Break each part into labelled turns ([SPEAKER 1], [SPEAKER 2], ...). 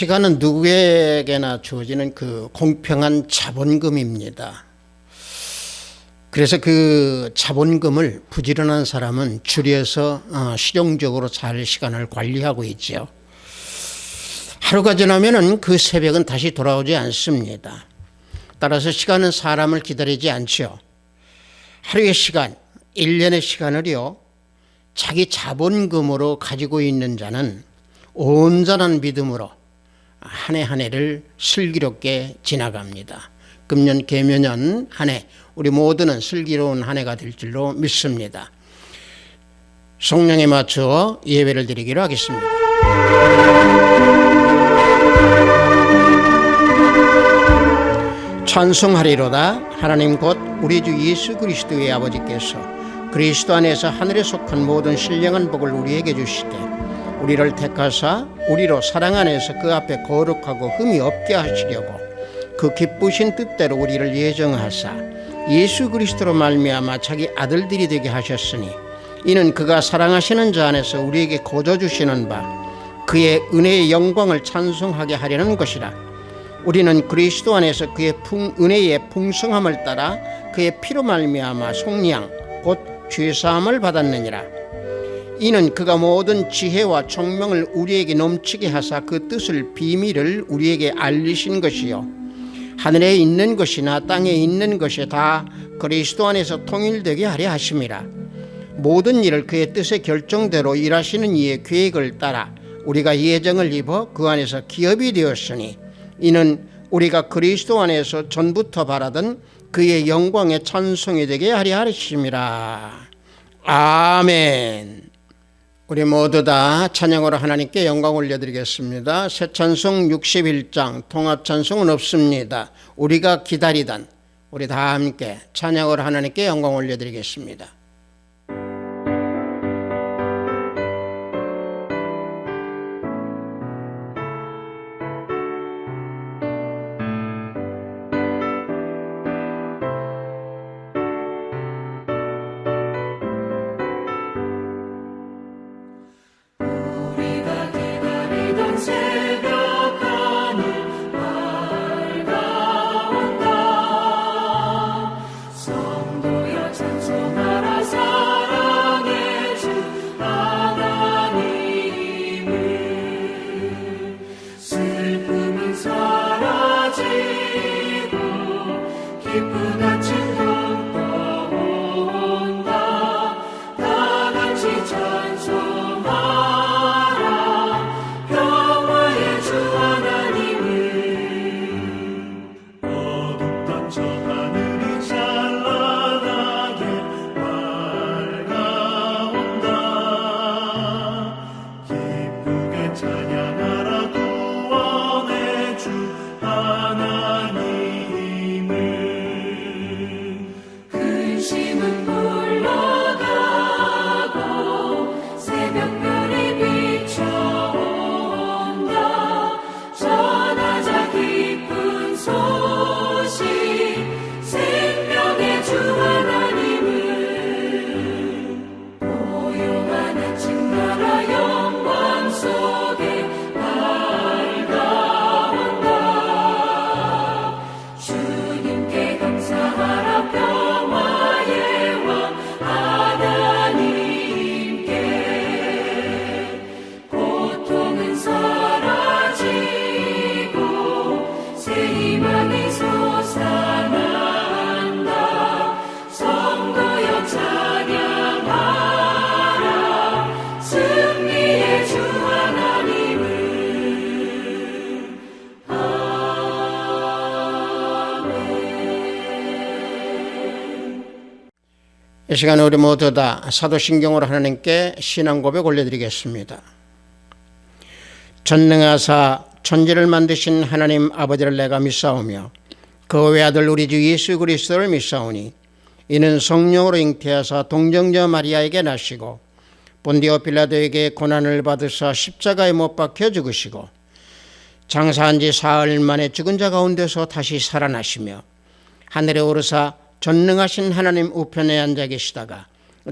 [SPEAKER 1] 시간은 누구에게나 주어지는 그 공평한 자본금입니다. 그래서 그 자본금을 부지런한 사람은 줄여서 실용적으로 잘 시간을 관리하고 있죠. 하루가 지나면 그 새벽은 다시 돌아오지 않습니다. 따라서 시간은 사람을 기다리지 않죠. 하루의 시간, 1년의 시간을요, 자기 자본금으로 가지고 있는 자는 온전한 믿음으로 한 해 한 해를 슬기롭게 지나갑니다. 금년 개묘년 한 해 우리 모두는 슬기로운 한 해가 될 줄로 믿습니다. 성령에 맞추어 예배를 드리기로 하겠습니다. 찬송하리로다. 하나님 곧 우리 주 예수 그리스도의 아버지께서 그리스도 안에서 하늘에 속한 모든 신령한 복을 우리에게 주시되 우리를 택하사 우리로 사랑 안에서 그 앞에 거룩하고 흠이 없게 하시려고 그 기쁘신 뜻대로 우리를 예정하사 예수 그리스도로 말미암아 자기 아들들이 되게 하셨으니 이는 그가 사랑하시는 자 안에서 우리에게 거저 주시는 바 그의 은혜의 영광을 찬송하게 하려는 것이라. 우리는 그리스도 안에서 그의 은혜의 풍성함을 따라 그의 피로 말미암아 속량 곧 죄사함을 받았느니라. 이는 그가 모든 지혜와 총명을 우리에게 넘치게 하사 그 뜻을 비밀을 우리에게 알리신 것이요 하늘에 있는 것이나 땅에 있는 것이 다 그리스도 안에서 통일되게 하려 하심이라. 모든 일을 그의 뜻의 결정대로 일하시는 이의 계획을 따라 우리가 예정을 입어 그 안에서 기업이 되었으니 이는 우리가 그리스도 안에서 전부터 바라던 그의 영광의 찬송이 되게 하려 하심이라. 아멘. 우리 모두 다 찬양으로 하나님께 영광 올려드리겠습니다. 새 찬송 61장 통합 찬송은 없습니다. 우리가 기다리던 우리 다 함께 찬양으로 하나님께 영광 올려드리겠습니다. 이 시간에 우리 모두 다 사도신경으로 하나님께 신앙 고백 올려드리겠습니다. 전능하사 천지를 만드신 하나님 아버지를 내가 믿사오며 그 외아들 우리 주 예수 그리스도를 믿사오니 이는 성령으로 잉태하사 동정녀 마리아에게 나시고 본디오 빌라도에게 고난을 받으사 십자가에 못 박혀 죽으시고 장사한 지 사흘 만에 죽은 자 가운데서 다시 살아나시며 하늘에 오르사 전능하신 하나님 우편에 앉아 계시다가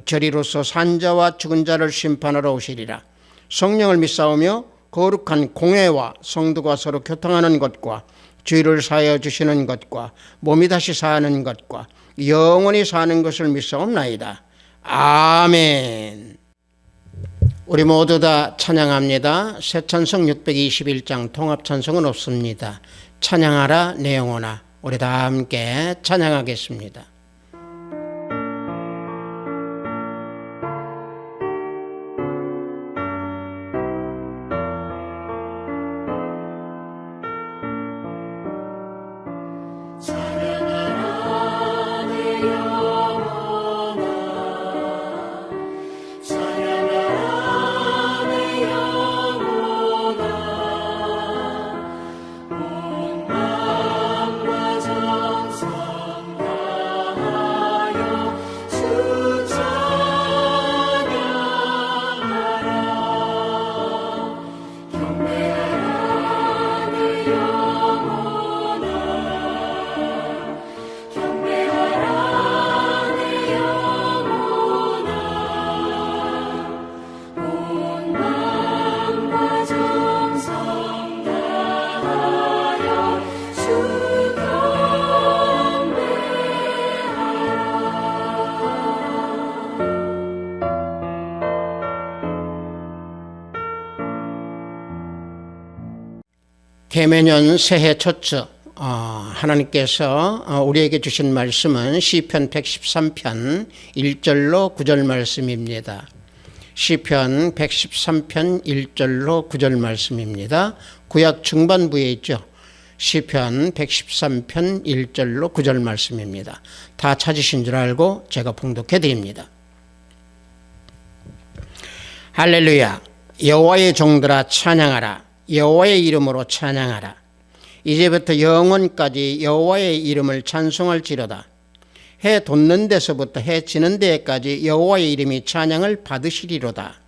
[SPEAKER 1] 저리로서 산자와 죽은 자를 심판하러 오시리라. 성령을 믿사오며 거룩한 공회와 성도가 서로 교통하는 것과 죄를 사하여 주시는 것과 몸이 다시 사는 것과 영원히 사는 것을 믿사옵나이다. 아멘. 우리 모두 다 찬양합니다. 새 찬송 621장 통합 찬송은 없습니다. 찬양하라 내 영혼아. 우리 다 함께 찬양하겠습니다. 개매년 새해 첫주 하나님께서 우리에게 주신 말씀은 시편 113편 1절로 9절 말씀입니다. 시편 113편 1절로 9절 말씀입니다. 구약 중반부에 있죠. 시편 113편 1절로 9절 말씀입니다. 다 찾으신 줄 알고 제가 봉독해 드립니다. 할렐루야. 여호와의 종들아 찬양하라. 여호와의 이름으로 찬양하라. 이제부터 영원까지 여호와의 이름을 찬송할지로다. 해 돋는 데서부터 해 지는 데까지 여호와의 이름이 찬양을 받으시리로다.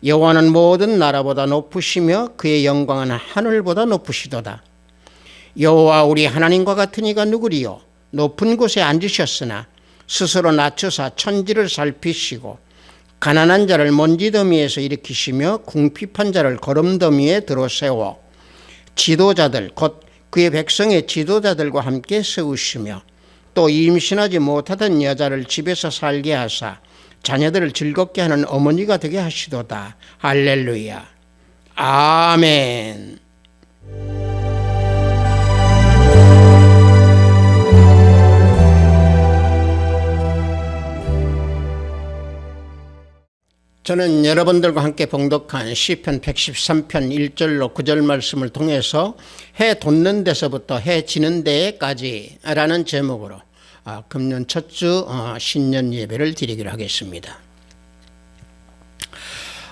[SPEAKER 1] 여호와는 모든 나라보다 높으시며 그의 영광은 하늘보다 높으시도다. 여호와 우리 하나님과 같은 이가 누구리요? 높은 곳에 앉으셨으나 스스로 낮추사 천지를 살피시고 가난한 자를 먼지더미에서 일으키시며 궁핍한 자를 거름더미에 들어세워 지도자들 곧 그의 백성의 지도자들과 함께 세우시며 또 임신하지 못하던 여자를 집에서 살게 하사 자녀들을 즐겁게 하는 어머니가 되게 하시도다. 할렐루야. 아멘. 저는 여러분들과 함께 봉독한 시편 113편 1절로 9절 말씀을 통해서 해 돋는 데서부터 해 지는 데까지 라는 제목으로 금년 첫주 신년 예배를 드리기로 하겠습니다.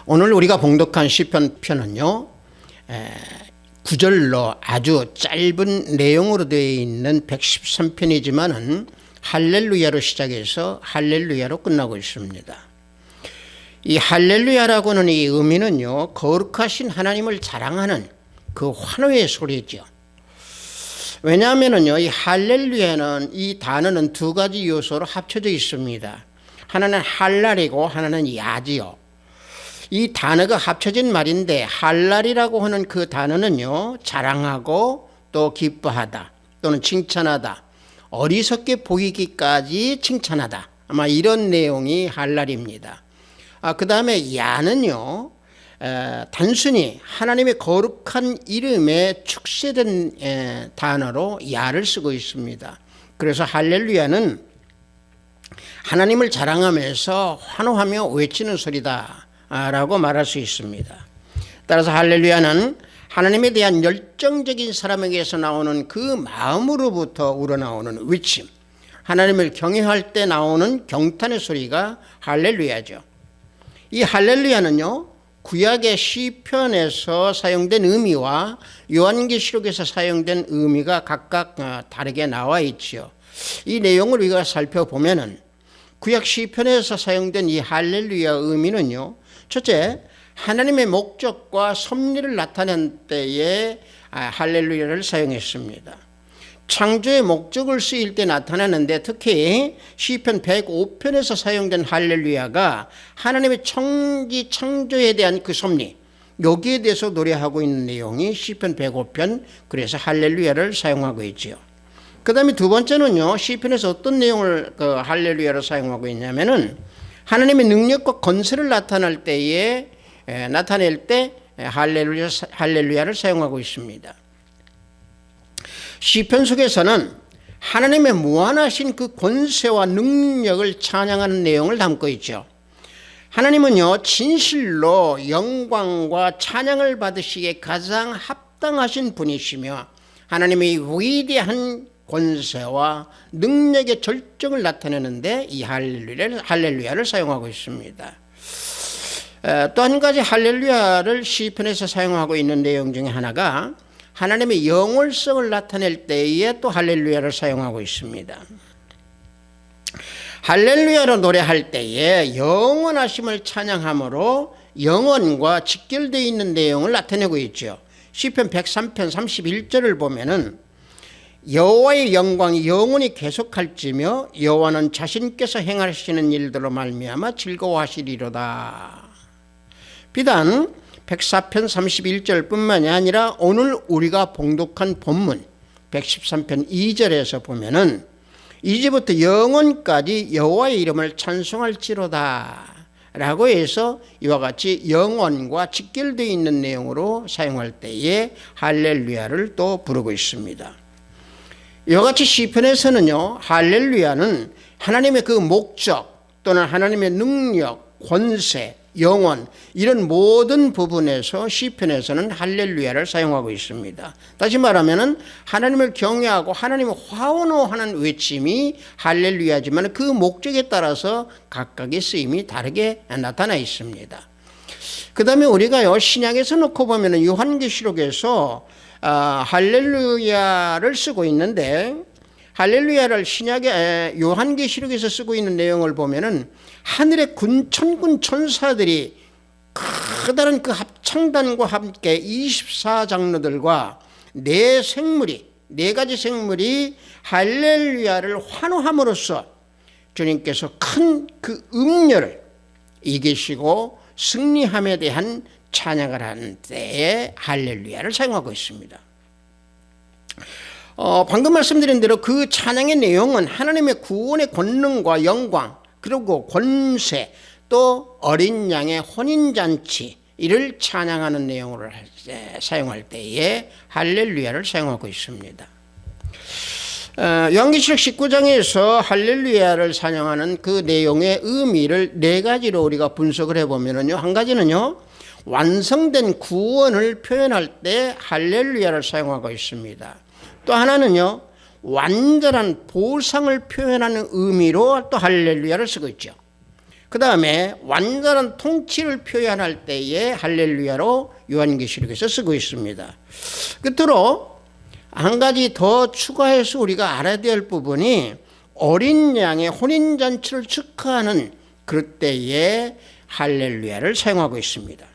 [SPEAKER 1] 오늘 우리가 봉독한 시편 편은요 9절로 아주 짧은 내용으로 되어 있는 113편이지만은 할렐루야로 시작해서 할렐루야로 끝나고 있습니다. 이 할렐루야라고는 이 의미는요 거룩하신 하나님을 자랑하는 그 환호의 소리죠. 왜냐하면은요 이 할렐루야는 이 단어는 두 가지 요소로 합쳐져 있습니다. 하나는 할랄이고 하나는 야지요. 이 단어가 합쳐진 말인데 할랄이라고 하는 그 단어는요 자랑하고 또 기뻐하다 또는 칭찬하다 어리석게 보이기까지 칭찬하다 아마 이런 내용이 할랄입니다. 그 다음에 야는요 단순히 하나님의 거룩한 이름에 축세된 단어로 야를 쓰고 있습니다. 그래서 할렐루야는 하나님을 자랑하면서 환호하며 외치는 소리다 라고 말할 수 있습니다. 따라서 할렐루야는 하나님에 대한 열정적인 사람에게서 나오는 그 마음으로부터 우러나오는 외침, 하나님을 경외할 때 나오는 경탄의 소리가 할렐루야죠. 이 할렐루야는요 구약의 시편에서 사용된 의미와 요한계시록에서 사용된 의미가 각각 다르게 나와 있지요. 이 내용을 우리가 살펴보면은 구약 시편에서 사용된 이 할렐루야 의미는요 첫째 하나님의 목적과 섭리를 나타낸 때에 할렐루야를 사용했습니다. 창조의 목적을 쓰일 때 나타나는데 특히 시편 105편에서 사용된 할렐루야가 하나님의 창조에 대한 그 섭리, 여기에 대해서 노래하고 있는 내용이 시편 105편, 그래서 할렐루야를 사용하고 있지요. 그 다음에 두 번째는요, 시편에서 어떤 내용을 할렐루야를 사용하고 있냐면은 하나님의 능력과 권세를 나타낼 때 할렐루야를 사용하고 있습니다. 시편 속에서는 하나님의 무한하신 그 권세와 능력을 찬양하는 내용을 담고 있죠. 하나님은요, 진실로 영광과 찬양을 받으시기에 가장 합당하신 분이시며 하나님의 위대한 권세와 능력의 절정을 나타내는데 이 할렐루야를 사용하고 있습니다. 또 한 가지 할렐루야를 시편에서 사용하고 있는 내용 중에 하나가 하나님의 영월성을 나타낼 때에 또 할렐루야를 사용하고 있습니다. 할렐루야로 노래할 때에 영원하심을 찬양함으로 영원과 직결되어 있는 내용을 나타내고 있죠. 시편 103편 31절을 보면은 여호와의 영광이 영원히 계속할지며 여호와는 자신께서 행하시는 일들로 말미암아 즐거워하시리로다. 비단 104편 31절 뿐만이 아니라 오늘 우리가 봉독한 본문 113편 2절에서 보면은 이제부터 영원까지 여호와의 이름을 찬송할지로다 라고 해서 이와 같이 영원과 직결되어 있는 내용으로 사용할 때에 할렐루야를 또 부르고 있습니다. 이와 같이 시편에서는요, 할렐루야는 하나님의 그 목적 또는 하나님의 능력, 권세, 영원 이런 모든 부분에서 시편에서는 할렐루야를 사용하고 있습니다. 다시 말하면 하나님을 경외하고 하나님을 화원호하는 외침이 할렐루야지만 그 목적에 따라서 각각의 쓰임이 다르게 나타나 있습니다. 그 다음에 우리가요, 신약에서 놓고 보면 요한계시록에서 할렐루야를 쓰고 있는데 할렐루야를 신약의 요한계시록에서 쓰고 있는 내용을 보면은 하늘의 천군 천사들이 커다란 그 합창단과 함께 24장로들과 네 가지 생물이 할렐루야를 환호함으로써 주님께서 큰 그 음료를 이기시고 승리함에 대한 찬양을 하는 때에 할렐루야를 사용하고 있습니다. 방금 말씀드린 대로 그 찬양의 내용은 하나님의 구원의 권능과 영광 그리고 권세 또 어린 양의 혼인잔치 이를 찬양하는 내용으로 사용할 때에 할렐루야를 사용하고 있습니다. 요한계시록 19장에서 할렐루야를 찬양하는 그 내용의 의미를 네 가지로 우리가 분석을 해보면요, 한 가지는요, 완성된 구원을 표현할 때 할렐루야를 사용하고 있습니다. 또 하나는요, 완전한 보상을 표현하는 의미로 또 할렐루야를 쓰고 있죠. 그 다음에 완전한 통치를 표현할 때에 할렐루야로 요한계시록에서 쓰고 있습니다. 끝으로 한 가지 더 추가해서 우리가 알아야 될 부분이 어린 양의 혼인잔치를 축하하는 그때에 할렐루야를 사용하고 있습니다.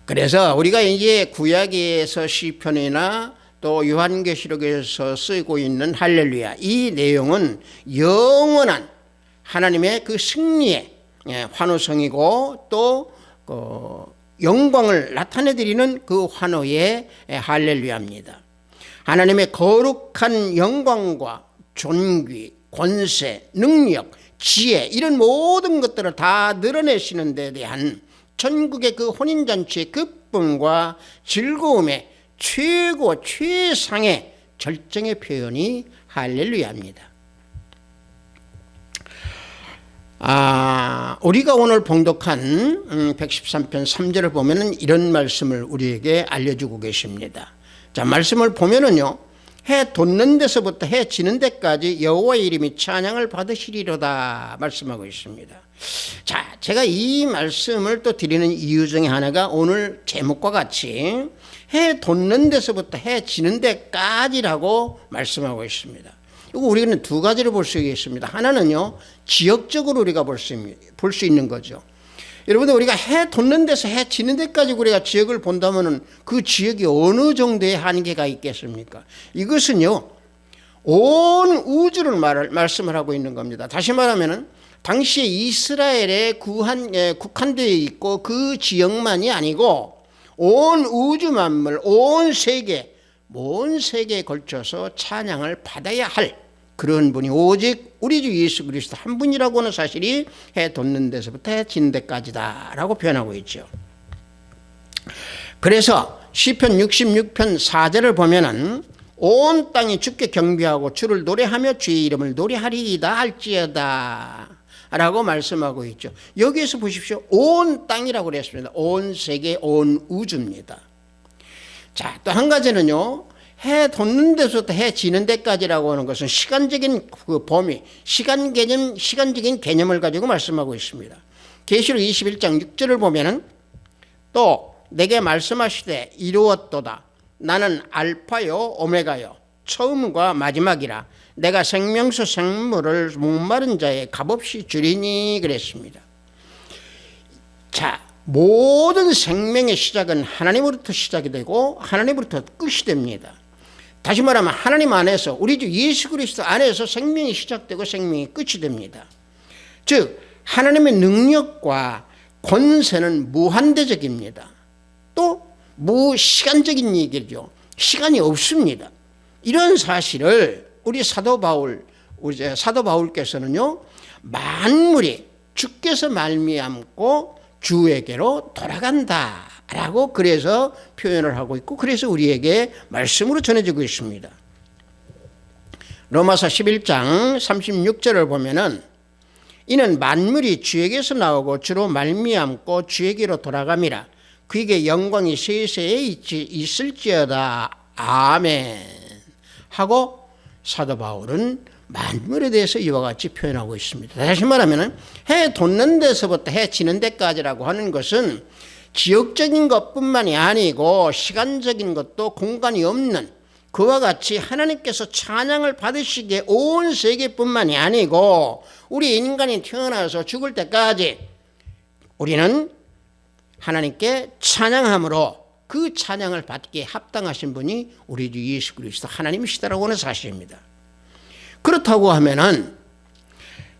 [SPEAKER 1] 그래서 우리가 이제 구약에서 시편이나 또 요한계시록에서 쓰고 있는 할렐루야, 이 내용은 영원한 하나님의 그 승리의 환호성이고 또 영광을 나타내드리는 그 환호의 할렐루야입니다. 하나님의 거룩한 영광과 존귀, 권세, 능력, 지혜 이런 모든 것들을 다 늘어내시는 데 대한 전국의 그 혼인잔치의 기쁨과 즐거움의 최고 최상의 절정의 표현이 할렐루야입니다. 우리가 오늘 봉독한 113편 3절을 보면은 이런 말씀을 우리에게 알려주고 계십니다. 자, 말씀을 보면은요, 해 돋는 데서부터 해 지는 데까지 여호와의 이름이 찬양을 받으시리로다 말씀하고 있습니다. 자, 제가 이 말씀을 또 드리는 이유 중에 하나가 오늘 제목과 같이 해 돋는 데서부터 해 지는 데까지라고 말씀하고 있습니다. 이거 우리는 두 가지로 볼 수 있습니다. 하나는요, 지역적으로 우리가 볼 수 있는 거죠. 여러분들, 우리가 해 돋는 데서 해 지는 데까지 우리가 지역을 본다면은 그 지역이 어느 정도의 한계가 있겠습니까? 이것은요, 온 우주를 말씀을 하고 있는 겁니다. 다시 말하면은 당시에 이스라엘에 국한되어 있고 그 지역만이 아니고 온 우주 만물, 온 세계, 온 세계에 걸쳐서 찬양을 받아야 할 그런 분이 오직 우리 주 예수 그리스도 한 분이라고 하는 사실이 해 돋는 데서부터 해 지는 데까지다 라고 표현하고 있죠. 그래서 시편 66편 4절을 보면은 온 땅이 주께 경배하고 주를 노래하며 주의 이름을 노래하리이다 할지어다 라고 말씀하고 있죠. 여기에서 보십시오. 온 땅이라고 그랬습니다. 온 세계, 온 우주입니다. 자, 또 한 가지는요. 해 돋는 데서부터 해 지는 데까지라고 하는 것은 시간적인 그 범위, 시간적인 개념을 가지고 말씀하고 있습니다. 계시록 21장 6절을 보면은 또 내게 말씀하시되 이루었도다. 나는 알파요 오메가요 처음과 마지막이라. 내가 생명수 생물을 목마른 자의 값없이 주리니 그랬습니다. 자, 모든 생명의 시작은 하나님으로부터 시작이 되고 하나님으로부터 끝이 됩니다. 다시 말하면 하나님 안에서 우리 주 예수 그리스도 안에서 생명이 시작되고 생명이 끝이 됩니다. 즉 하나님의 능력과 권세는 무한대적입니다. 또 무시간적인 얘기죠. 시간이 없습니다. 이런 사실을 우리 사도 바울께서는요, 만물이 주께서 말미암고 주에게로 돌아간다라고 그래서 표현을 하고 있고, 그래서 우리에게 말씀으로 전해지고 있습니다. 로마서 11장 36절을 보면은 이는 만물이 주에게서 나오고 주로 말미암고 주에게로 돌아감이라. 그에게 영광이 세세에 있을지어다. 아멘. 하고 사도 바울은 만물에 대해서 이와 같이 표현하고 있습니다. 다시 말하면 해 돋는 데서부터 해 지는 데까지라고 하는 것은 지역적인 것뿐만이 아니고 시간적인 것도 공간이 없는, 그와 같이 하나님께서 찬양을 받으시기에 온 세계뿐만이 아니고 우리 인간이 태어나서 죽을 때까지 우리는 하나님께 찬양함으로 그 찬양을 받기에 합당하신 분이 우리 주 예수 그리스도 하나님이시다라고 하는 사실입니다. 그렇다고 하면은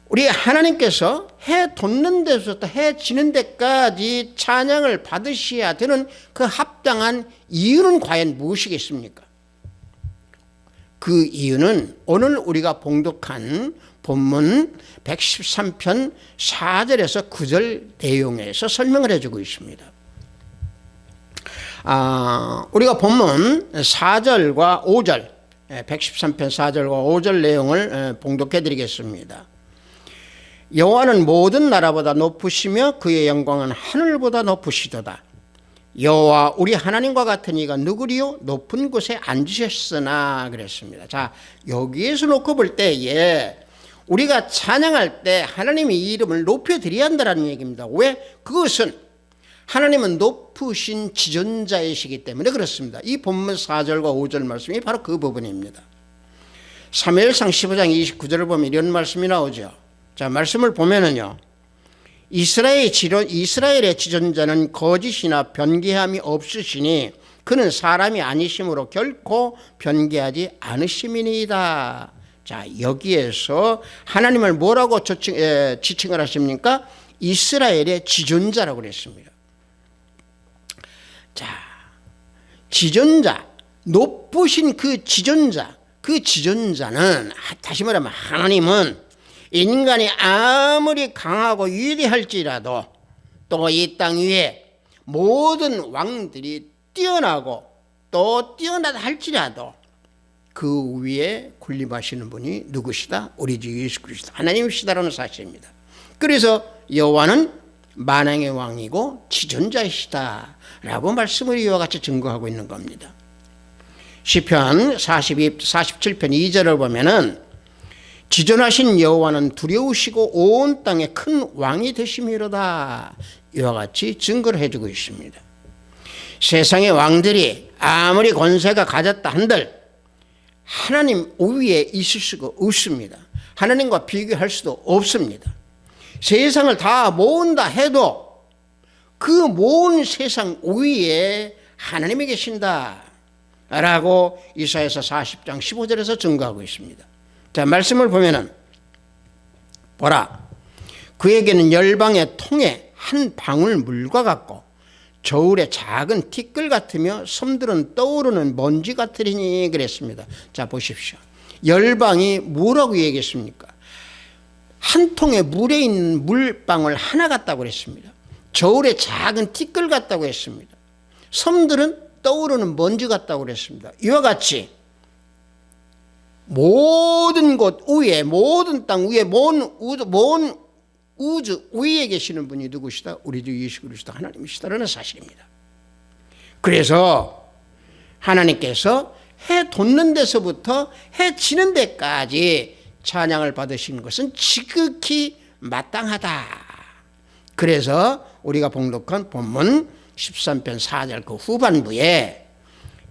[SPEAKER 1] 우리 하나님께서 해 돋는 데서부터 해 지는 데까지 찬양을 받으셔야 되는 그 합당한 이유는 과연 무엇이겠습니까? 그 이유는 오늘 우리가 봉독한 본문 113편 4절에서 9절 내용에서 설명을 해주고 있습니다. 우리가 본문 4절과 5절 113편 4절과 5절 내용을 봉독해 드리겠습니다. 여호와는 모든 나라보다 높으시며 그의 영광은 하늘보다 높으시도다. 여호와 우리 하나님과 같은 이가 누구리요? 높은 곳에 앉으셨으나 그랬습니다. 자, 여기에서 놓고 볼 때에 우리가 찬양할 때 하나님의 이름을 높여드려야 한다는 얘기입니다. 왜? 그것은 하나님은 높으신 지존자이시기 때문에 그렇습니다. 이 본문 4절과 5절 말씀이 바로 그 부분입니다. 사무엘상 15장 29절을 보면 이런 말씀이 나오죠. 자, 말씀을 보면은요, 이스라엘의 지존자는 거짓이나 변개함이 없으시니 그는 사람이 아니심으로 결코 변개하지 않으심이니이다. 자, 여기에서 하나님을 뭐라고 지칭을 하십니까? 이스라엘의 지존자라고 그랬습니다. 자, 지존자, 높으신 그 지존자는 다시 말하면 하나님은 인간이 아무리 강하고 위대할지라도 또 이 땅 위에 모든 왕들이 뛰어나고 또 뛰어나다 할지라도 그 위에 군림하시는 분이 누구시다? 우리 주 예수 그리스도 하나님이시다라는 사실입니다. 그래서 여호와는 만왕의 왕이고 지존자이시다 라고 말씀을 이와 같이 증거하고 있는 겁니다. 시편 47편 2절을 보면은 지존하신 여호와는 두려우시고 온 땅에 큰 왕이 되심이로다. 이와 같이 증거를 해주고 있습니다. 세상의 왕들이 아무리 권세가 가졌다 한들 하나님 위에 있을 수가 없습니다. 하나님과 비교할 수도 없습니다. 세상을 다 모은다 해도 그 모은 세상 위에 하나님이 계신다 라고 이사야서 40장 15절에서 증거하고 있습니다. 자, 말씀을 보면은 보라, 그에게는 열방의 통에 한 방울 물과 같고 저울의 작은 티끌 같으며 섬들은 떠오르는 먼지 같으리니 그랬습니다. 자, 보십시오. 열방이 뭐라고 얘기했습니까? 한 통의 물에 있는 물방울 하나 같다고 그랬습니다. 저울의 작은 티끌 같다고 했습니다. 섬들은 떠오르는 먼지 같다고 그랬습니다. 이와 같이 모든 곳 위에, 모든 땅 위에, 모든 우주 위에 계시는 분이 누구시다? 우리 주 예수 그리스도 하나님이시다라는 사실입니다. 그래서 하나님께서 해 돋는 데서부터 해 지는 데까지 찬양을 받으시는 것은 지극히 마땅하다. 그래서 우리가 봉독한 본문 13편 4절 그 후반부에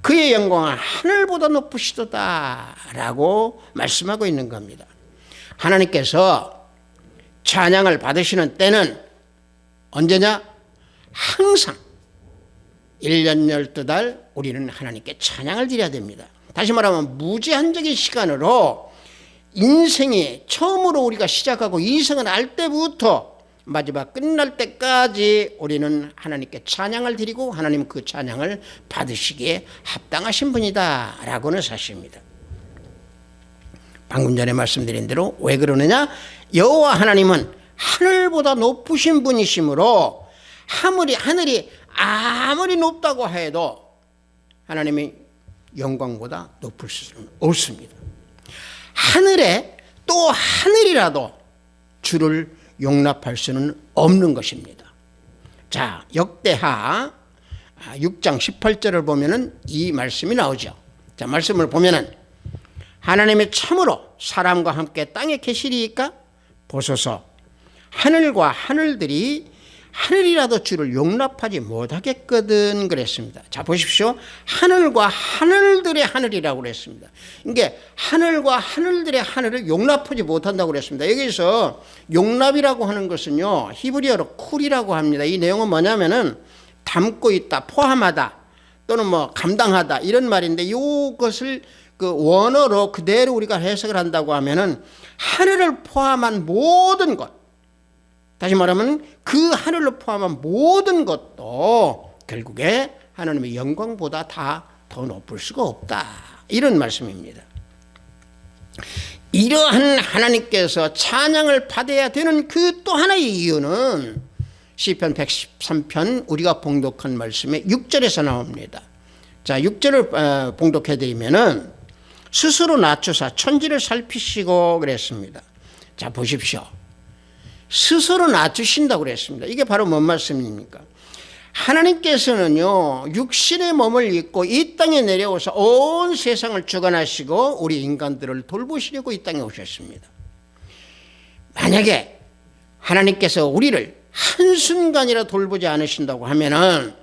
[SPEAKER 1] 그의 영광은 하늘보다 높으시도다 라고 말씀하고 있는 겁니다. 하나님께서 찬양을 받으시는 때는 언제냐? 항상 1년 12달 우리는 하나님께 찬양을 드려야 됩니다. 다시 말하면 무제한적인 시간으로 인생이 처음으로 우리가 시작하고 이생을 할 때부터 마지막 끝날 때까지 우리는 하나님께 찬양을 드리고 하나님은 그 찬양을 받으시기에 합당하신 분이다 라고는 사실입니다. 방금 전에 말씀드린 대로 왜 그러느냐? 여호와 하나님은 하늘보다 높으신 분이시므로 하늘이 아무리 높다고 해도 하나님의 영광보다 높을 수는 없습니다. 하늘에 또 하늘이라도 주를 용납할 수는 없는 것입니다. 자, 역대하 6장 18절을 보면은 이 말씀이 나오죠. 자, 말씀을 보면은 하나님이 참으로 사람과 함께 땅에 계시리이까 보소서 하늘과 하늘들이 하늘이라도 주를 용납하지 못하겠거든 그랬습니다. 자, 보십시오. 하늘과 하늘들의 하늘이라고 그랬습니다. 이게 하늘과 하늘들의 하늘을 용납하지 못한다고 그랬습니다. 여기서 용납이라고 하는 것은요, 히브리어로 쿨이라고 합니다. 이 내용은 뭐냐면은 담고 있다, 포함하다 또는 뭐 감당하다 이런 말인데 이것을 그 원어로 그대로 우리가 해석을 한다고 하면은 하늘을 포함한 모든 것, 다시 말하면 그 하늘을 포함한 모든 것도 결국에 하나님의 영광보다 다 더 높을 수가 없다, 이런 말씀입니다. 이러한 하나님께서 찬양을 받아야 되는 그 또 하나의 이유는 시편 113편 우리가 봉독한 말씀의 6절에서 나옵니다. 자, 6절을 봉독해 드리면은 스스로 낮추사 천지를 살피시고 그랬습니다. 자, 보십시오. 스스로 낮추신다고 그랬습니다. 이게 바로 뭔 말씀입니까? 하나님께서는요, 육신의 몸을 입고 이 땅에 내려오셔서 온 세상을 주관하시고 우리 인간들을 돌보시려고 이 땅에 오셨습니다. 만약에 하나님께서 우리를 한순간이라 돌보지 않으신다고 하면은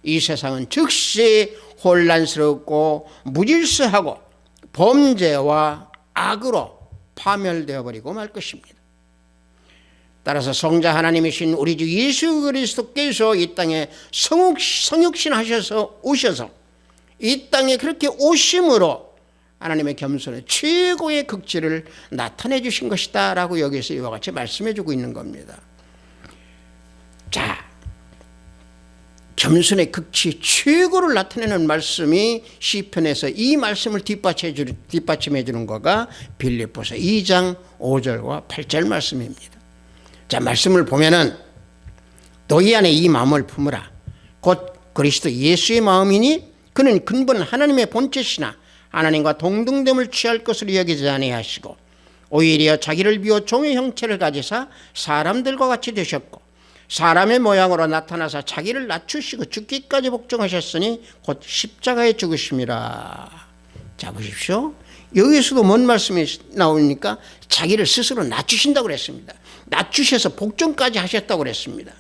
[SPEAKER 1] 이 세상은 즉시 혼란스럽고 무질서하고 범죄와 악으로 파멸되어 버리고 말 것입니다. 따라서 성자 하나님이신 우리 주 예수 그리스도께서 이 땅에 성육신 하셔서 오셔서 이 땅에 그렇게 오심으로 하나님의 겸손의 최고의 극치를 나타내 주신 것이다 라고 여기서 이와 같이 말씀해 주고 있는 겁니다. 자, 겸손의 극치 최고를 나타내는 말씀이 시편에서 이 말씀을 뒷받침해 주는 거가 빌립보서 2장 5절과 8절 말씀입니다. 자, 말씀을 보면은 너희 안에 이 마음을 품으라. 곧 그리스도 예수의 마음이니 그는 근본 하나님의 본체시나 하나님과 동등됨을 취할 것으로 여기지 아니하시고 오히려 자기를 비워 종의 형체를 가지사 사람들과 같이 되셨고 사람의 모양으로 나타나사 자기를 낮추시고 죽기까지 복종하셨으니 곧 십자가에 죽으심이라. 자, 보십시오. 여기에서도 뭔 말씀이 나오니까 자기를 스스로 낮추신다고 그랬습니다. 낮추셔서 복종까지 하셨다고 그랬습니다.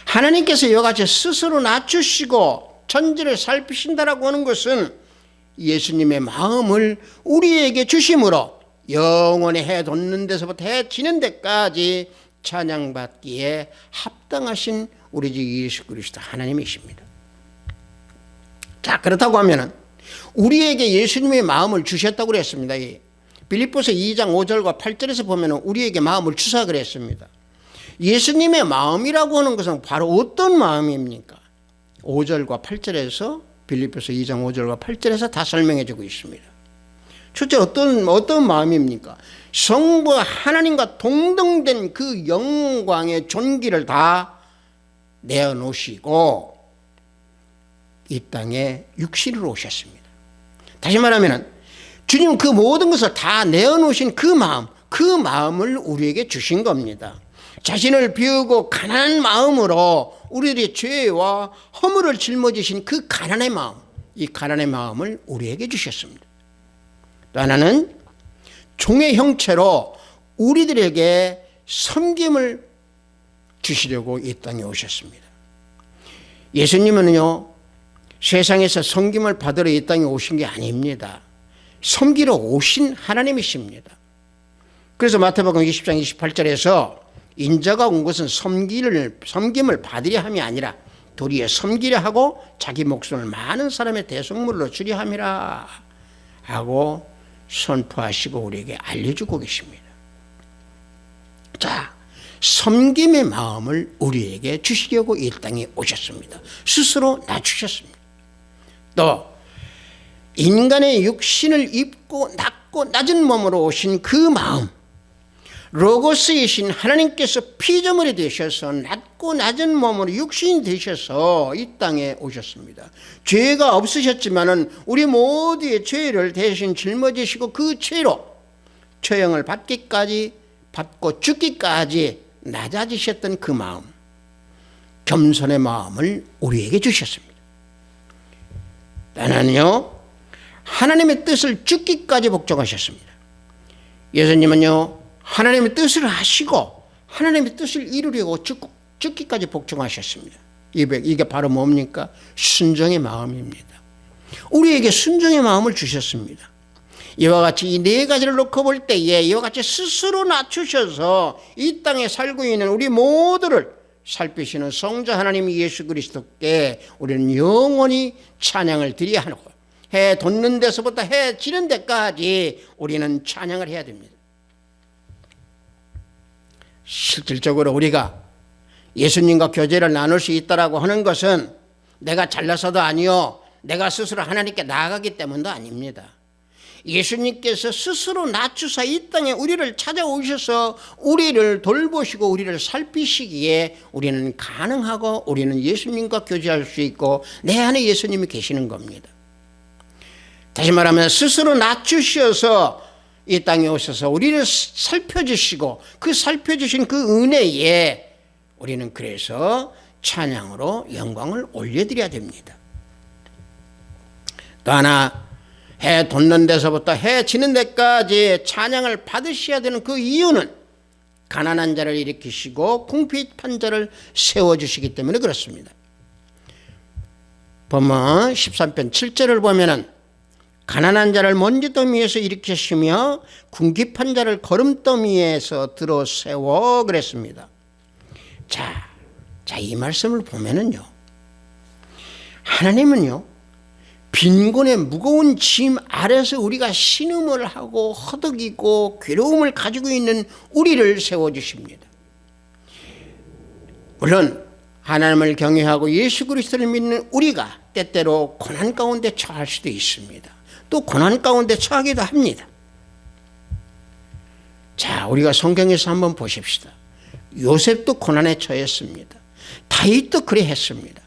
[SPEAKER 1] 하나님께서 이같이 스스로 낮추시고 천지를 살피신다라고 하는 것은 예수님의 마음을 우리에게 주심으로 영원히 해 돋는 데서부터 해 지는 데까지 찬양받기에 합당하신 우리 주 예수 그리스도 하나님이십니다. 자, 그렇다고 하면은 우리에게 예수님의 마음을 주셨다고 그랬습니다. 빌립보서 2장 5절과 8절에서 보면 우리에게 마음을 주사 그랬습니다. 예수님의 마음이라고 하는 것은 바로 어떤 마음입니까? 5절과 8절에서 빌립보서 2장 5절과 8절에서 다 설명해 주고 있습니다. 첫째 어떤 마음입니까? 성부와 하나님과 동등된 그 영광의 존귀를 다 내어놓으시고 이 땅에 육신으로 오셨습니다. 다시 말하면 주님 그 모든 것을 다 내어놓으신 그 마음을 우리에게 주신 겁니다. 자신을 비우고 가난한 마음으로 우리들의 죄와 허물을 짊어지신 그 가난의 마음, 이 가난의 마음을 우리에게 주셨습니다. 또 하나는 종의 형체로 우리들에게 섬김을 주시려고 이 땅에 오셨습니다. 예수님은요, 세상에서 섬김을 받으러 이 땅에 오신 게 아닙니다. 섬기러 오신 하나님이십니다. 그래서 마태복음 20장 28절에서 인자가 온 것은 섬김을 받으려 함이 아니라 도리어 섬기려 하고 자기 목숨을 많은 사람의 대속물로 주려 함이라 하고 선포하시고 우리에게 알려주고 계십니다. 자, 섬김의 마음을 우리에게 주시려고 이 땅에 오셨습니다. 스스로 낮추셨습니다. 또 인간의 육신을 입고 낮고 낮은 몸으로 오신 그 마음, 로고스이신 하나님께서 피조물이 되셔서 낮고 낮은 몸으로 육신이 되셔서 이 땅에 오셨습니다. 죄가 없으셨지만은 우리 모두의 죄를 대신 짊어지시고 그 죄로 처형을 받고 죽기까지 낮아지셨던 그 마음, 겸손의 마음을 우리에게 주셨습니다. 나는요, 하나님의 뜻을 죽기까지 복종하셨습니다. 예수님은요, 하나님의 뜻을 하시고 하나님의 뜻을 이루려고 죽기까지 복종하셨습니다. 이게 바로 뭡니까? 순종의 마음입니다. 우리에게 순종의 마음을 주셨습니다. 이와 같이 이 네 가지를 놓고 볼 때에 이와 같이 스스로 낮추셔서 이 땅에 살고 있는 우리 모두를 살피시는 성자 하나님 예수 그리스도께 우리는 영원히 찬양을 드려야 하고, 해 돋는 데서부터 해 지는 데까지 우리는 찬양을 해야 됩니다. 실질적으로 우리가 예수님과 교제를 나눌 수 있다라고 하는 것은 내가 잘나서도 아니요, 내가 스스로 하나님께 나아가기 때문도 아닙니다. 예수님께서 스스로 낮추사 이 땅에 우리를 찾아오셔서 우리를 돌보시고 우리를 살피시기에 우리는 가능하고 우리는 예수님과 교제할 수 있고 내 안에 예수님이 계시는 겁니다. 다시 말하면 스스로 낮추셔서 이 땅에 오셔서 우리를 살펴주시고 그 살펴주신 그 은혜에 우리는 그래서 찬양으로 영광을 올려드려야 됩니다. 또 하나, 해 돋는 데서부터 해 지는 데까지 찬양을 받으셔야 되는 그 이유는 가난한 자를 일으키시고 궁핍한 자를 세워주시기 때문에 그렇습니다. 본문 13편 7절을 보면은 가난한 자를 먼지더미에서 일으키시며 궁핍한 자를 거름더미에서 들어 세워 그랬습니다. 자, 이 말씀을 보면은요, 하나님은요, 빈곤의 무거운 짐 아래서 우리가 신음을 하고 허덕이고 괴로움을 가지고 있는 우리를 세워주십니다. 물론 하나님을 경외하고 예수 그리스도를 믿는 우리가 때때로 고난 가운데 처할 수도 있습니다. 또 고난 가운데 처하기도 합니다. 자, 우리가 성경에서 한번 보십시다. 요셉도 고난에 처했습니다. 다윗도 그래 했습니다.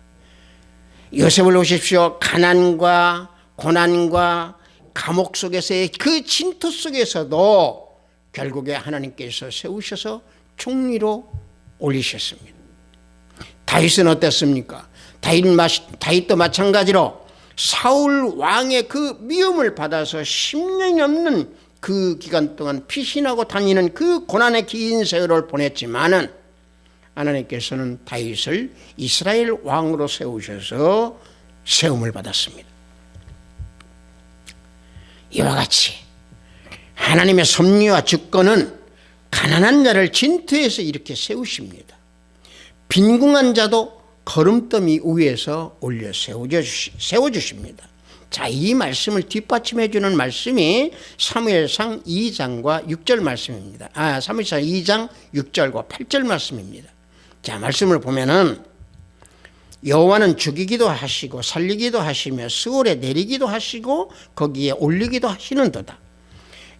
[SPEAKER 1] 요셉을 보십시오. 가난과 고난과 감옥 속에서의 그 진토 속에서도 결국에 하나님께서 세우셔서 총리로 올리셨습니다. 다윗은 어땠습니까? 다윗도 마찬가지로 사울 왕의 그 미움을 받아서 10년이 넘는 그 기간 동안 피신하고 다니는 그 고난의 긴 세월을 보냈지만은 하나님께서는 다윗을 이스라엘 왕으로 세우셔서 세움을 받았습니다. 이와 같이 하나님의 섭리와 주권은 가난한 자를 진토에서 이렇게 세우십니다. 빈궁한 자도 거름더미 위에서 올려 세워주십니다. 자, 이 말씀을 뒷받침해 주는 말씀이 사무엘상 2장과 6절 말씀입니다. 사무엘상 2장 6절과 8절 말씀입니다. 자, 말씀을 보면은 여호와는 죽이기도 하시고 살리기도 하시며 스올에 내리기도 하시고 거기에 올리기도 하시는도다.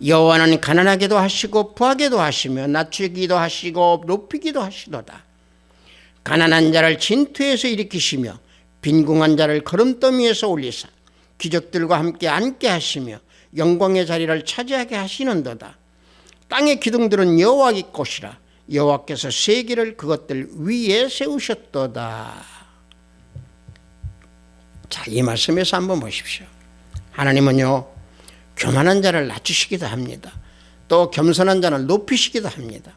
[SPEAKER 1] 여호와는 가난하게도 하시고 부하게도 하시며 낮추기도 하시고 높이기도 하시도다. 가난한 자를 진토에서 일으키시며 빈궁한 자를 거름더미에서 올리사 귀족들과 함께 앉게 하시며 영광의 자리를 차지하게 하시는도다. 땅의 기둥들은 여호와의 것이라 여호와께서 세계를 그것들 위에 세우셨도다. 자, 이 말씀에서 한번 보십시오. 하나님은요, 교만한 자를 낮추시기도 합니다. 또 겸손한 자를 높이시기도 합니다.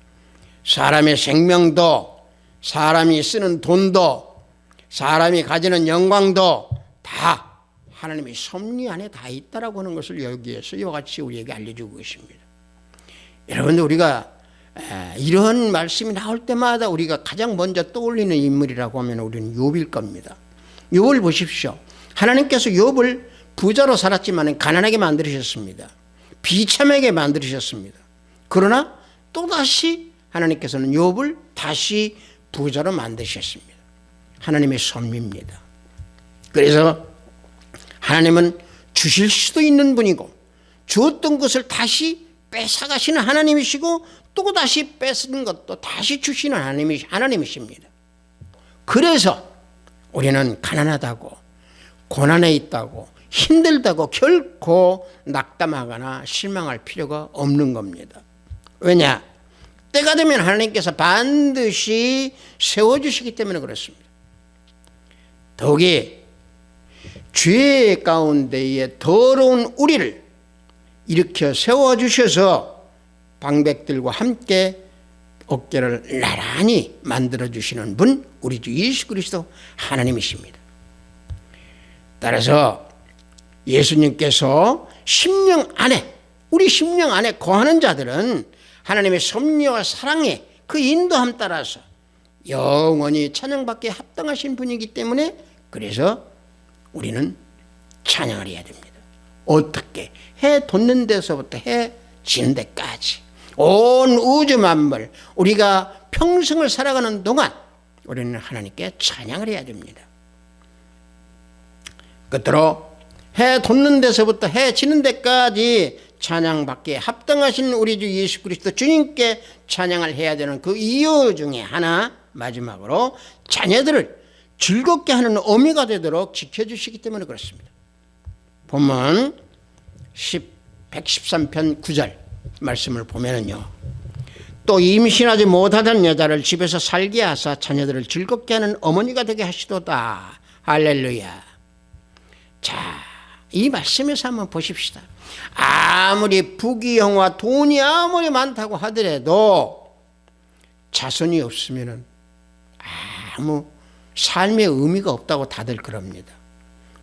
[SPEAKER 1] 사람의 생명도, 사람이 쓰는 돈도, 사람이 가지는 영광도 다 하나님의 섭리 안에 다 있다라고 하는 것을 여기에서 이와 같이 우리에게 알려주고 계십니다. 여러분들, 우리가 이런 말씀이 나올 때마다 우리가 가장 먼저 떠올리는 인물이라고 하면 우리는 욥일 겁니다. 욥을 보십시오. 하나님께서 욥을 부자로 살았지만 가난하게 만들으셨습니다. 비참하게 만들으셨습니다. 그러나 또다시 하나님께서는 욥을 다시 부자로 만드셨습니다. 하나님의 섭리입니다. 그래서 하나님은 주실 수도 있는 분이고 주었던 것을 다시 뺏어가시는 하나님이시고 또다시 뺏은 것도 다시 주시는 하나님이십니다. 그래서 우리는 가난하다고 고난에 있다고 힘들다고 결코 낙담하거나 실망할 필요가 없는 겁니다. 왜냐? 때가 되면 하나님께서 반드시 세워주시기 때문에 그렇습니다. 더욱이 죄 가운데에 더러운 우리를 일으켜 세워주셔서 방백들과 함께 어깨를 나란히 만들어주시는 분, 우리 주 예수 그리스도 하나님이십니다. 따라서 예수님께서 심령 안에, 우리 심령 안에 거하는 자들은 하나님의 섭리와 사랑에 그 인도함 따라서 영원히 찬양받기에 합당하신 분이기 때문에 그래서 우리는 찬양을 해야 됩니다. 어떻게? 해 돋는 데서부터 해 지는 데까지 온 우주 만물, 우리가 평생을 살아가는 동안 우리는 하나님께 찬양을 해야 됩니다. 끝으로 해 돋는 데서부터 해 지는 데까지 찬양받기에 합당하신 우리 주 예수 그리스도 주님께 찬양을 해야 되는 그 이유 중에 하나, 마지막으로 자녀들을 즐겁게 하는 어미가 되도록 지켜주시기 때문에 그렇습니다. 본문 113편 9절 말씀을 보면은요, 또 임신하지 못하던 여자를 집에서 살게 하사 자녀들을 즐겁게 하는 어머니가 되게 하시도다. 할렐루야. 자, 이 말씀에서 한번 보십시다. 아무리 부귀영화 돈이 아무리 많다고 하더라도 자손이 없으면 아무 삶의 의미가 없다고 다들 그럽니다.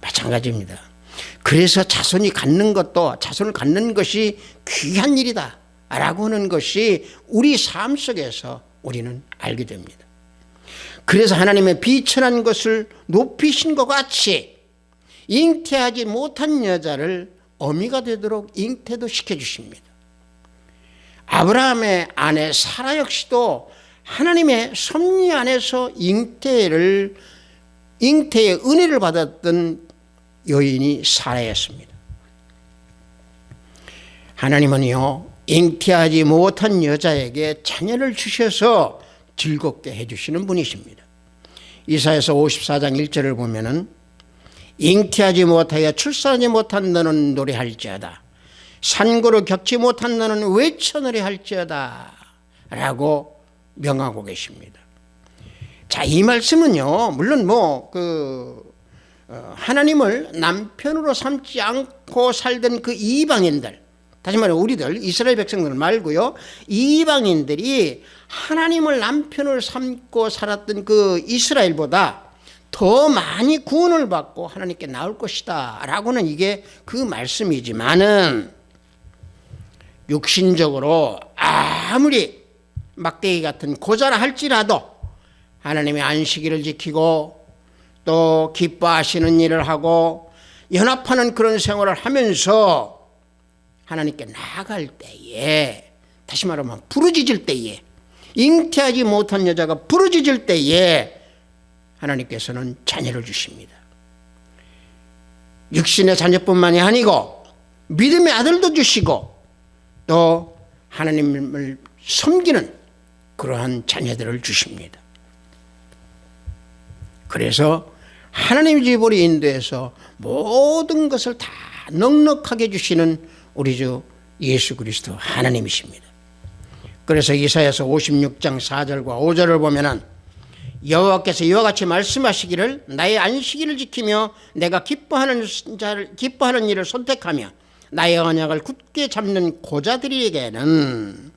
[SPEAKER 1] 마찬가지입니다. 그래서 자손을 갖는 것이 귀한 일이다 라고 하는 것이 우리 삶 속에서 우리는 알게 됩니다. 그래서 하나님의 비천한 것을 높이신 것 같이 잉태하지 못한 여자를 어미가 되도록 잉태도 시켜주십니다. 아브라함의 아내 사라 역시도 하나님의 섭리 안에서 잉태의 은혜를 받았던 여인이 사라였습니다. 하나님은요, 잉태하지 못한 여자에게 자녀를 주셔서 즐겁게 해주시는 분이십니다. 이사야서 54장 1절을 보면은 잉태하지 못하여 출산하지 못한 너는 노래할지어다. 산고를 겪지 못한 너는 외쳐 노래할지어다 라고 명하고 계십니다. 자, 이 말씀은요, 물론 하나님을 남편으로 삼지 않고 살던 그 이방인들, 다시 말해 우리들 이스라엘 백성들 말고요, 이방인들이 하나님을 남편으로 삼고 살았던 그 이스라엘보다 더 많이 구원을 받고 하나님께 나올 것이다 라고는 이게 그 말씀이지만은, 육신적으로 아무리 막대기 같은 고자라 할지라도 하나님의 안식일을 지키고 또 기뻐하시는 일을 하고 연합하는 그런 생활을 하면서 하나님께 나아갈 때에, 다시 말하면 부르짖을 때에, 잉태하지 못한 여자가 부르짖을 때에 하나님께서는 자녀를 주십니다. 육신의 자녀뿐만이 아니고 믿음의 아들도 주시고 또 하나님을 섬기는 그러한 자녀들을 주십니다. 그래서 하나님 집으로 인도해서 모든 것을 다 넉넉하게 주시는 우리 주 예수 그리스도 하나님이십니다. 그래서 이사야서 56장 4절과 5절을 보면은 여호와께서 이와 같이 말씀하시기를 나의 안식일을 지키며 내가 기뻐하는 일을 선택하며 나의 언약을 굳게 잡는 고자들에게는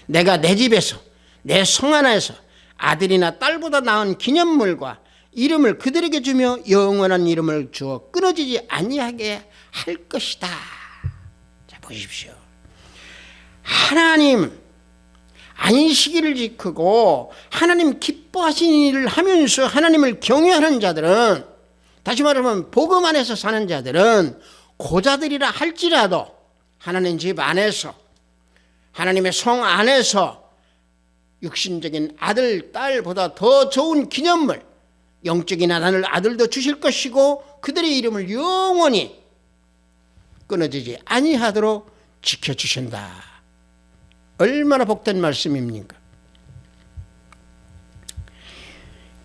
[SPEAKER 1] 내가 내 집에서 내 성 안에서 아들이나 딸보다 나은 기념물과 이름을 그들에게 주며 영원한 이름을 주어 끊어지지 아니하게 할 것이다. 자, 보십시오. 하나님 안식일을 지키고 하나님 기뻐하시는 일을 하면서 하나님을 경외하는 자들은, 다시 말하면 복음 안에서 사는 자들은 고자들이라 할지라도 하나님 집 안에서, 하나님의 성 안에서 육신적인 아들, 딸보다 더 좋은 기념물, 영적인 아들도 주실 것이고 그들의 이름을 영원히 끊어지지 아니하도록 지켜주신다. 얼마나 복된 말씀입니까?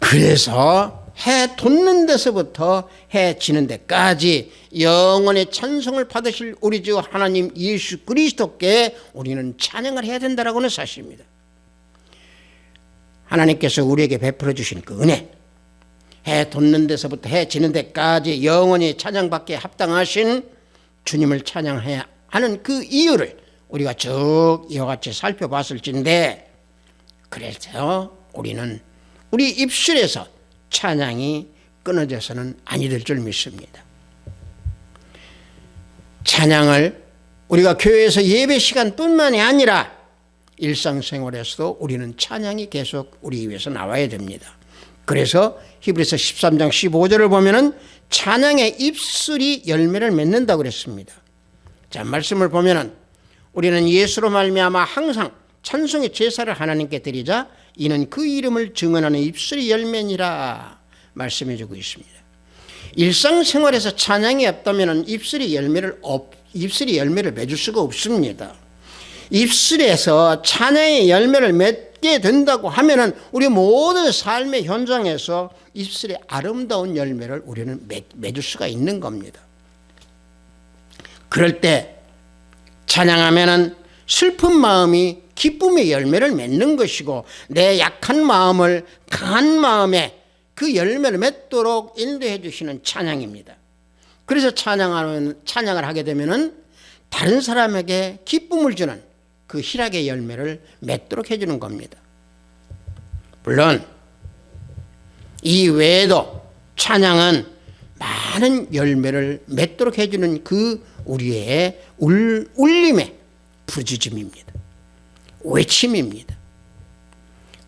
[SPEAKER 1] 그래서 해 돋는 데서부터 해 지는 데까지 영원의 찬송을 받으실 우리 주 하나님 예수 그리스도께 우리는 찬양을 해야 된다라고는 사실입니다. 하나님께서 우리에게 베풀어 주신 그 은혜, 해 돋는 데서부터 해 지는 데까지 영원히 찬양받기에 합당하신 주님을 찬양해야 하는 그 이유를 우리가 쭉 이와 같이 살펴봤을진데, 그래서 우리는 우리 입술에서 찬양이 끊어져서는 아니 될 줄 믿습니다. 찬양을 우리가 교회에서 예배 시간뿐만이 아니라 일상생활에서도 우리는 찬양이 계속 우리 입에서 나와야 됩니다. 그래서 히브리서 13장 15절을 보면은 찬양의 입술이 열매를 맺는다고 그랬습니다. 자, 말씀을 보면은 우리는 예수로 말미암아 항상 찬송의 제사를 하나님께 드리자 이는 그 이름을 증언하는 입술이 열매니라 말씀해 주고 있습니다. 일상생활에서 찬양이 없다면 입술이 열매를 맺을 수가 없습니다. 입술에서 찬양의 열매를 맺게 된다고 하면은 우리 모든 삶의 현장에서 입술의 아름다운 열매를 우리는 맺을 수가 있는 겁니다. 그럴 때 찬양하면은 슬픈 마음이 기쁨의 열매를 맺는 것이고 내 약한 마음을 강한 마음에 그 열매를 맺도록 인도해 주시는 찬양입니다. 그래서 찬양을 하게 되면은 다른 사람에게 기쁨을 주는 그 희락의 열매를 맺도록 해주는 겁니다. 물론 이 외에도 찬양은 많은 열매를 맺도록 해주는 그 우리의 울림의 부르짖음입니다. 외침입니다.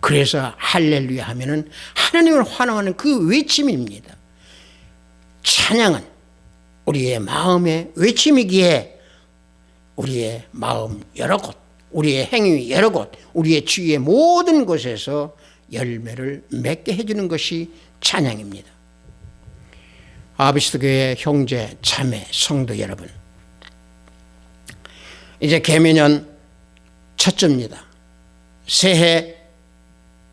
[SPEAKER 1] 그래서 할렐루야 하면은 하나님을 환호하는 그 외침입니다. 찬양은 우리의 마음의 외침이기에 우리의 마음 여러 곳, 우리의 행위 여러 곳, 우리의 주위의 모든 곳에서 열매를 맺게 해주는 것이 찬양입니다. 아비스도 교회 형제, 자매, 성도 여러분, 이제 개묘년 첫째입니다. 새해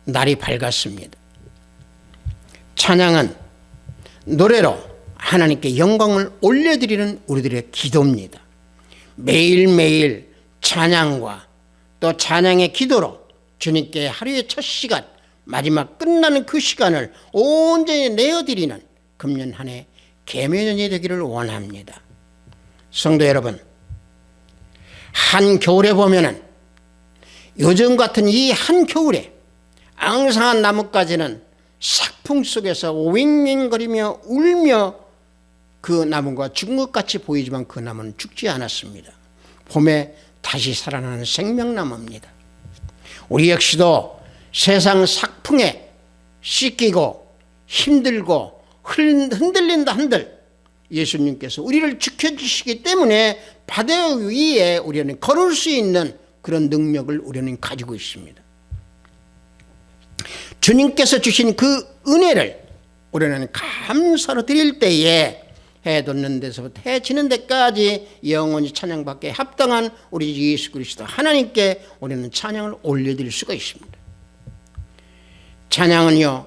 [SPEAKER 1] 날이 밝았습니다. 찬양은 노래로 하나님께 영광을 올려드리는 우리들의 기도입니다. 매일매일 찬양과 또 찬양의 기도로 주님께 하루의 첫 시간, 마지막 끝나는 그 시간을 온전히 내어드리는 금년 한 해 개묘년이 되기를 원합니다. 성도 여러분, 한겨울에 보면은 요즘 같은 이 한겨울에 앙상한 나뭇가지는 삭풍 속에서 윙윙거리며 울며 그 나무가 죽은 것 같이 보이지만 그 나무는 죽지 않았습니다. 봄에 다시 살아나는 생명나무입니다. 우리 역시도 세상 삭풍에 씻기고 힘들고 흔들린다 한들 예수님께서 우리를 지켜주시기 때문에 바다 위에 우리는 걸을 수 있는 그런 능력을 우리는 가지고 있습니다. 주님께서 주신 그 은혜를 우리는 감사로 드릴 때에 해 돋는 데서부터 해 지는 데까지 영원히 찬양받게 합당한 우리 예수 그리스도 하나님께 우리는 찬양을 올려드릴 수가 있습니다. 찬양은요,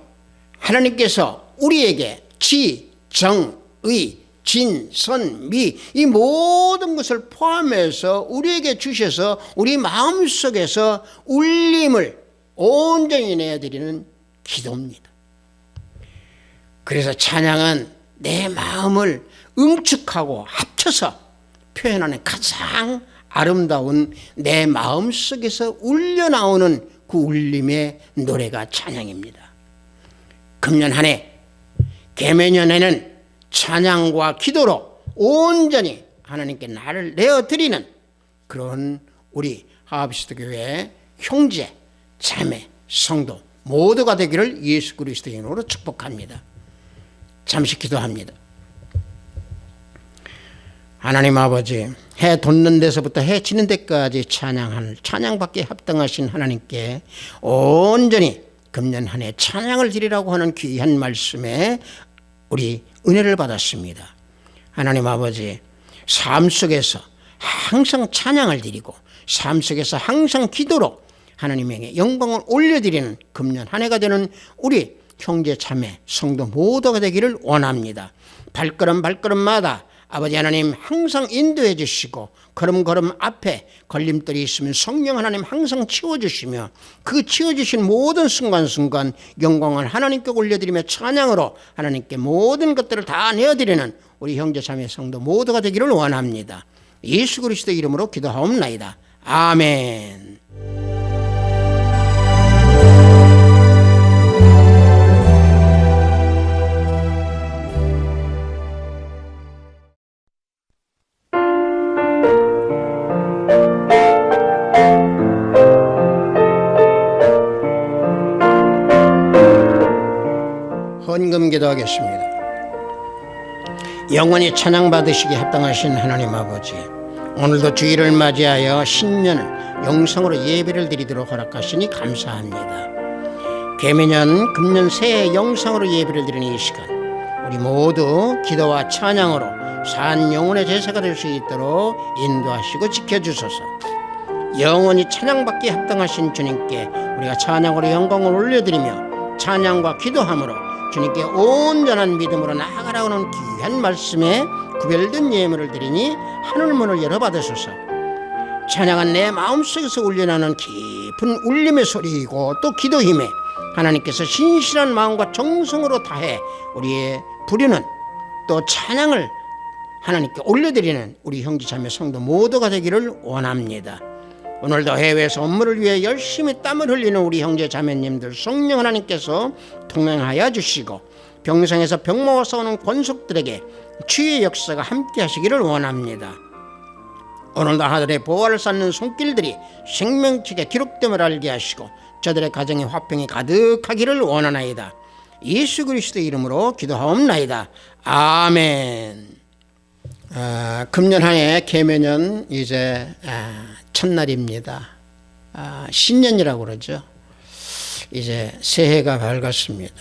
[SPEAKER 1] 하나님께서 우리에게 지, 정, 의, 진, 선, 미 이 모든 것을 포함해서 우리에게 주셔서 우리 마음속에서 울림을 온전히 내드리는 기도입니다. 그래서 찬양은 내 마음을 응축하고 합쳐서 표현하는 가장 아름다운 내 마음 속에서 울려나오는 그 울림의 노래가 찬양입니다. 금년 한 해 계매년에는 찬양과 기도로 온전히 하나님께 나를 내어드리는 그런 우리 하비스트 교회 형제, 자매, 성도 모두가 되기를 예수 그리스도의 이름으로 축복합니다. 잠시 기도합니다. 하나님 아버지, 해 돋는 데서부터 해 지는 데까지 찬양받기에 합당하신 하나님께 온전히 금년 한 해 찬양을 드리라고 하는 귀한 말씀에 우리 은혜를 받았습니다. 하나님 아버지, 삶 속에서 항상 찬양을 드리고 삶 속에서 항상 기도로 하나님에게 영광을 올려드리는 금년 한 해가 되는 우리 형제 자매 성도 모두가 되기를 원합니다. 발걸음마다 아버지 하나님 항상 인도해 주시고 걸음걸음 앞에 걸림돌이 있으면 성령 하나님 항상 치워주시며 그 치워주신 모든 순간순간 영광을 하나님께 올려드리며 찬양으로 하나님께 모든 것들을 다 내어드리는 우리 형제 자매 성도 모두가 되기를 원합니다. 예수 그리스도 이름으로 기도하옵나이다. 아멘. 헌금 기도하겠습니다. 영원히 찬양받으시기 합당하신 하나님 아버지, 오늘도 주일을 맞이하여 신년을 영성으로 예배를 드리도록 허락하시니 감사합니다. 계매년 금년 새해 영성으로 예배를 드리는 이 시간, 우리 모두 기도와 찬양으로 산 영혼의 제사가 될 수 있도록 인도하시고 지켜주소서. 영원히 찬양받기에 합당하신 주님께 우리가 찬양으로 영광을 올려드리며 찬양과 기도함으로 주님께 온전한 믿음으로 나아가라는 귀한 말씀에 구별된 예물을 드리니 하늘문을 열어 받으소서. 찬양은 내 마음속에서 울려나는 깊은 울림의 소리이고 또 기도 힘에 하나님께서 신실한 마음과 정성으로 다해 우리의 부르는 또 찬양을 하나님께 올려드리는 우리 형제자매 성도 모두가 되기를 원합니다. 오늘도 해외에서 업무를 위해 열심히 땀을 흘리는 우리 형제 자매님들 성령 하나님께서 동행하여 주시고 병상에서 병마와 싸우는 권속들에게 치유의 역사가 함께 하시기를 원합니다. 오늘도 하늘의 보화를 쌓는 손길들이 생명책에 기록됨을 알게 하시고 저들의 가정에 화평이 가득하기를 원하나이다. 예수 그리스도의 이름으로 기도하옵나이다. 아멘. 금년 한 해 계매년 이제 첫날입니다. 신년이라고 그러죠. 이제 새해가 밝았습니다.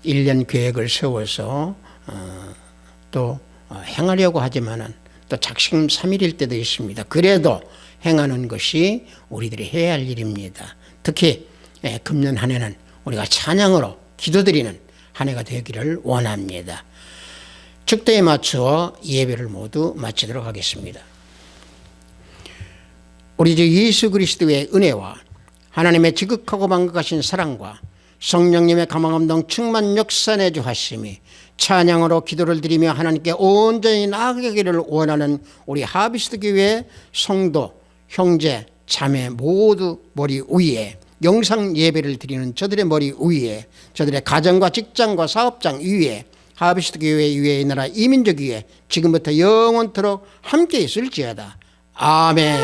[SPEAKER 1] 1년 계획을 세워서 또 행하려고 하지만은 또 작심삼일일 때도 있습니다. 그래도 행하는 것이 우리들이 해야 할 일입니다. 특히 금년 한 해는 우리가 찬양으로 기도드리는 한 해가 되기를 원합니다. 축도에 맞추어 예배를 모두 마치도록 하겠습니다. 우리 주 예수 그리스도의 은혜와 하나님의 지극하고 만극하신 사랑과 성령님의 감화감동 충만 역사 내주하심이 찬양으로 기도를 드리며 하나님께 온전히 나아가기를 원하는 우리 하비스트 교회 성도, 형제, 자매 모두 머리 위에 영상 예배를 드리는 저들의 머리 위에 저들의 가정과 직장과 사업장 위에 하비스트 교회 위에 이 나라 이민족 위에 지금부터 영원토록 함께 있을지어다. 아멘.